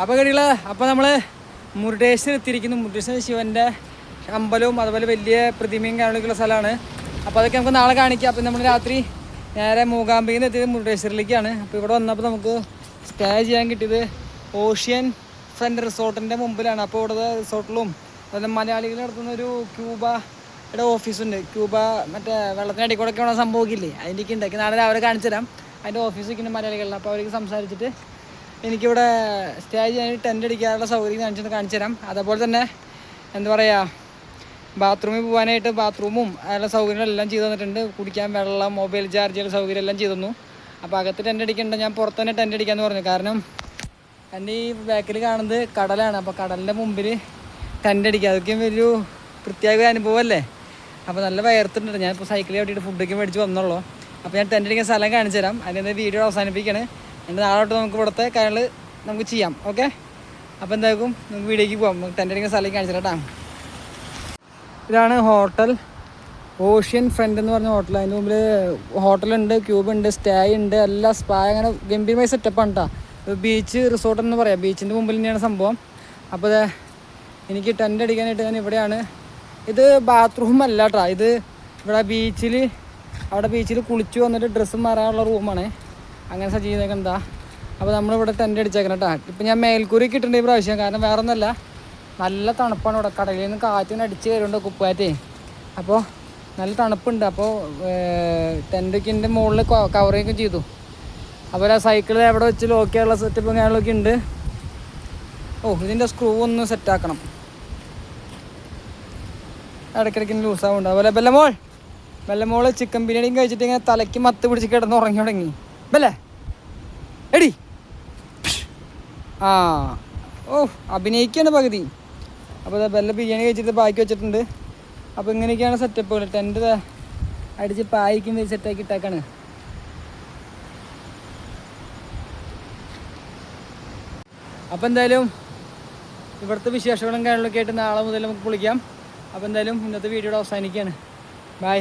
അപ്പോൾ കഴികള് അപ്പോൾ നമ്മൾ മുരുടേശ്വരം എത്തിയിരിക്കുന്നു. മുരുടേശ്വരം ശിവൻ്റെ അമ്പലവും അതുപോലെ വലിയ പ്രതിമയും കാര്യങ്ങളൊക്കെയുള്ള സ്ഥലമാണ്. അപ്പോൾ അതൊക്കെ നമുക്ക് നാളെ കാണിക്കാം. അപ്പോൾ നമ്മൾ രാത്രി നേരെ മൂകാംബികയിൽ നിന്ന് എത്തിയത് മുരുടേശ്വരിലേക്കാണ്. അപ്പോൾ ഇവിടെ വന്നപ്പോൾ നമുക്ക് സ്റ്റേ ചെയ്യാൻ കിട്ടിയത് ഓഷ്യൻ ഫ്രണ്ട് റിസോർട്ടിൻ്റെ മുമ്പിലാണ്. അപ്പോൾ ഇവിടെ റിസോർട്ടിലും അതുപോലെ മലയാളികൾ നടത്തുന്നൊരു ക്യൂബയുടെ ഓഫീസുണ്ട്. ക്യൂബ മറ്റേ വെള്ളത്തിനടി കൂടെ ഒക്കെ സംഭവിക്കില്ലേ, അതിൻ്റെയൊക്കെ ഉണ്ടാക്കി നാളെ രാവിലെ കാണിച്ചു തരാം. അതിൻ്റെ ഓഫീസൊക്കെ ഉണ്ട് മലയാളികളിൽ. അപ്പോൾ അവർക്ക് സംസാരിച്ചിട്ട് എനിക്കിവിടെ സ്റ്റേ ചെയ്യാൻ ടെൻ്റ് അടിക്കാനുള്ള സൗകര്യം കാണിച്ചു തരാം. അതേപോലെ തന്നെ എന്താ പറയുക, ബാത്റൂമിൽ പോകാനായിട്ട് ബാത്റൂമും അതിനുള്ള സൗകര്യങ്ങളെല്ലാം ചെയ്തു തന്നിട്ടുണ്ട്. കുടിക്കാൻ വെള്ളം, മൊബൈൽ ചാർജുകൾ സൗകര്യം എല്ലാം ചെയ്തു തന്നു. അപ്പോൾ അകത്ത് ടെൻ്റ് അടിക്കേണ്ട, ഞാൻ പുറത്ത് തന്നെ ടെൻ്റ് അടിക്കാമെന്ന് പറഞ്ഞു. കാരണം എൻ്റെ ഈ ബാക്കിൽ കാണുന്നത് കടലാണ്. അപ്പോൾ കടലിൻ്റെ മുമ്പിൽ ടെൻ്റ് അടിക്കുക അതൊക്കെയും വലിയൊരു പ്രത്യേക അനുഭവമല്ലേ. അപ്പോൾ നല്ല വയർത്തിട്ടുണ്ട്. ഞാനിപ്പോൾ സൈക്കിളിൽ ഓട്ടിയിട്ട് ഫുഡൊക്കെ മേടിച്ച് വന്നുള്ളൂ. അപ്പോൾ ഞാൻ ടെൻ്റ് അടിക്കുന്ന സ്ഥലം കാണിച്ചു തരാം. അതിൻ്റെ വീഡിയോ അവസാനിപ്പിക്കുകയാണ്. എൻ്റെ നാളെ തൊട്ട് നമുക്ക് ഇവിടുത്തെ കാര്യങ്ങൾ നമുക്ക് ചെയ്യാം. ഓക്കെ, അപ്പോൾ എന്തായാലും നമുക്ക് വീഡിയോയ്ക്ക് പോകാം. നമുക്ക് ടെൻ്റ് അടിക്കുന്ന സ്ഥലം കാണിച്ചു തരാം. ഇതാണ് ഹോട്ടൽ ഓഷ്യൻ ഫ്രണ്ട് എന്ന് പറഞ്ഞ ഹോട്ടൽ. അതിൻ്റെ മുമ്പിൽ ഹോട്ടലുണ്ട്, ക്യൂബുണ്ട്, സ്റ്റേ ഉണ്ട്, എല്ലാ സ്പാ അങ്ങനെ ഗംഭീരമായ സെറ്റപ്പാണ് കേട്ടോ. ബീച്ച് റിസോർട്ട് എന്ന് പറയാം. ബീച്ചിൻ്റെ മുമ്പിൽ തന്നെയാണ് സംഭവം. അപ്പോൾ എനിക്ക് ടെൻ്റ് അടിക്കാനായിട്ട് ഞാൻ ഇവിടെയാണ്. ഇത് ബാത്റൂം അല്ല കേട്ടോ, ഇത് ഇവിടെ അവിടെ ബീച്ചിൽ കുളിച്ച് വന്നിട്ട് ഡ്രസ്സ് മാറാനുള്ള റൂമാണ്. അങ്ങനെ സജ്ജീകരിച്ചേക്കണം എന്താ. അപ്പോൾ നമ്മളിവിടെ ടെൻ്റ് അടിച്ചേക്കണം കേട്ടോ. ഇപ്പം ഞാൻ മേൽക്കൂരി കിട്ടുന്നുണ്ട് ഈ പ്രാവശ്യം. കാരണം വേറെ ഒന്നല്ല, നല്ല തണുപ്പാണ് ഇവിടെ. കടലിൽ നിന്ന് കാറ്റിന് അടിച്ച് കയറുണ്ട് കുപ്പാറ്റേ. അപ്പോൾ നല്ല തണുപ്പുണ്ട്. അപ്പോൾ ടെൻ്റൊക്കെ മുകളിൽ കവറിങ്ങൊക്കെ ചെയ്തു. അപ്പോൾ ആ സൈക്കിൾ എവിടെ വെച്ച് ലോക്ക് ചെയ്യാനുള്ള സെറ്റപ്പും കാര്യങ്ങളൊക്കെ ഉണ്ട്. ഇതിൻ്റെ സ്ക്രൂ ഒന്ന് സെറ്റാക്കണം, ഇടയ്ക്കിടയ്ക്ക് ലൂസാവുണ്ട്. അതുപോലെ ബെല്ലമോൾ ചിക്കൻ ബിരിയാണിയും കഴിച്ചിട്ട് ഇങ്ങനെ തലയ്ക്ക് മത്ത് പിടിച്ച് കിടന്ന് ഉറങ്ങി തുടങ്ങി. ബല്ലേ എടി അഭിനയിക്കുകയാണ് പകുതി. അപ്പോൾ ബെല്ല ബിരിയാണി കഴിച്ചിട്ട് ബാക്കി വെച്ചിട്ടുണ്ട്. അപ്പോൾ ഇങ്ങനെയൊക്കെയാണ് സെറ്റപ്പുകൾ. ടെൻ്റ് അടിച്ച് പായിക്കും സെറ്റാക്കി ഇട്ടേക്കാണ്. അപ്പോൾ എന്തായാലും ഇവിടുത്തെ വിശേഷങ്ങളും കാര്യങ്ങളൊക്കെ ആയിട്ട് നാളെ മുതൽ നമുക്ക് വിളിക്കാം. അപ്പോൾ എന്തായാലും ഇന്നത്തെ വീഡിയോയുടെ അവസാനിക്കുകയാണ്. ബൈ.